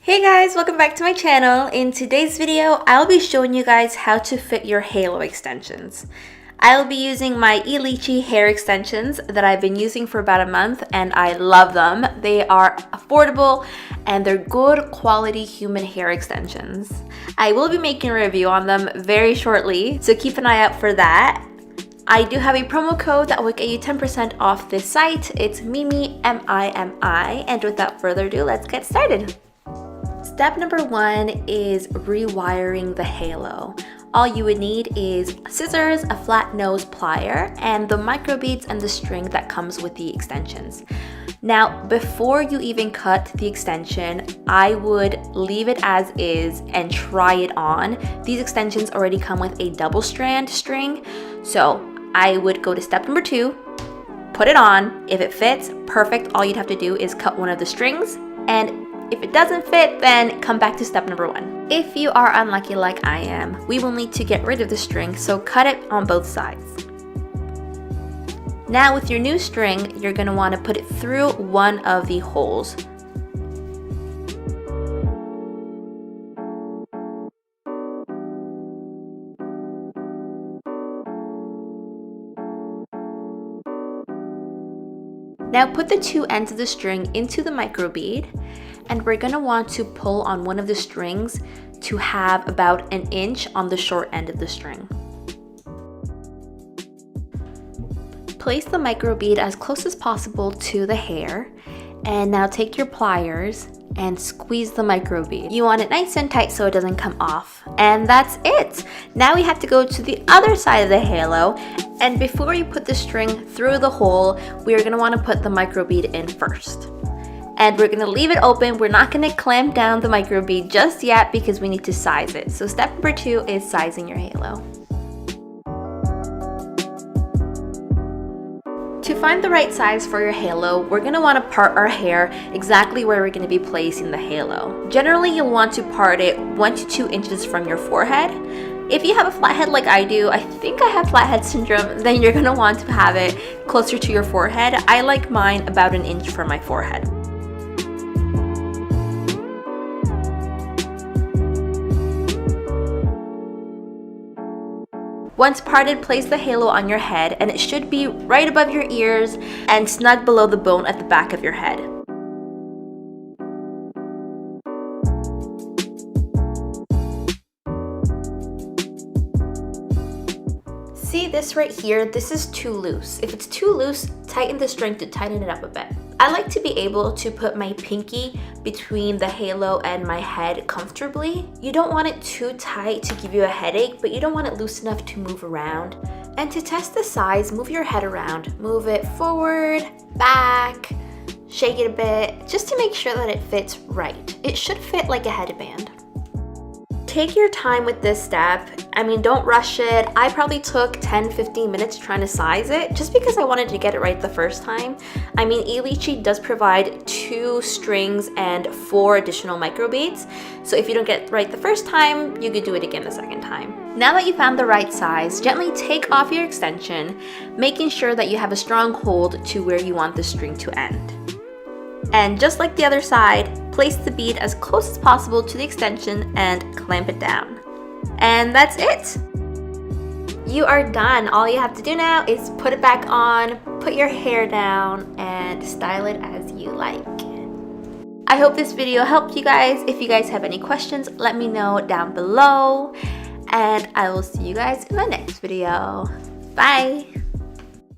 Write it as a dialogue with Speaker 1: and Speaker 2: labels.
Speaker 1: Hey guys, welcome back to my channel. In today's video, I'll be showing you guys how to fit your halo extensions. I'll be using my E-litchi hair extensions that I've been using for about a month and I love them. They are affordable and they're good quality human hair extensions. I will be making a review on them very shortly, so keep an eye out for that. I do have a promo code that will get you 10% off this site. It's Mimi, M-I-M-I, and without further ado, let's get started. Step number one is rewiring the halo. All you would need is scissors, a flat nose plier, and the microbeads and the string that comes with the extensions. Now, before you even cut the extension, I would leave it as is and try it on. These extensions already come with a double strand string, so I would go to step number two, put it on. If it fits, perfect. All you'd have to do is cut one of the strings, and if it doesn't fit, then come back to step number one. If you are unlucky like I am, we will need to get rid of the string, so cut it on both sides. Now with your new string, you're going to want to put it through one of the holes. Now put the two ends of the string into the microbead, and we're going to want to pull on one of the strings to have about an inch on the short end of the string. Place the microbead as close as possible to the hair, and now take your pliers and squeeze the microbead. You want it nice and tight so it doesn't come off. And that's it! Now we have to go to the other side of the halo, and before you put the string through the hole, we are going to want to put the microbead in first. And we're going to leave it open. We're not going to clamp down the microbead just yet because we need to size it. So step number two is sizing your halo. To find the right size for your halo, we're going to want to part our hair exactly where we're going to be placing the halo. Generally, you'll want to part it 1 to 2 inches from your forehead. If you have a flat head like I do, I think I have flathead syndrome, then you're going to want to have it closer to your forehead. I like mine about an inch from my forehead. Once parted, place the halo on your head, and it should be right above your ears and snug below the bone at the back of your head. See this right here? This is too loose. If it's too loose, tighten the string to tighten it up a bit. I like to be able to put my pinky between the halo and my head comfortably. You don't want it too tight to give you a headache, but you don't want it loose enough to move around. And to test the size, move your head around. Move it forward, back, shake it a bit, just to make sure that it fits right. It should fit like a headband. Take your time with this step. I mean, don't rush it. I probably took 10-15 minutes trying to size it just because I wanted to get it right the first time. I mean, E-litchi does provide 2 strings and 4 additional microbeads. So if you don't get it right the first time, you could do it again the second time. Now that you found the right size, gently take off your extension, making sure that you have a strong hold to where you want the string to end. And just like the other side, place the bead as close as possible to the extension and clamp it down. And that's it! You are done. All you have to do now is put it back on, put your hair down, and style it as you like. I hope this video helped you guys. If you guys have any questions, let me know down below. And I will see you guys in my next video. Bye!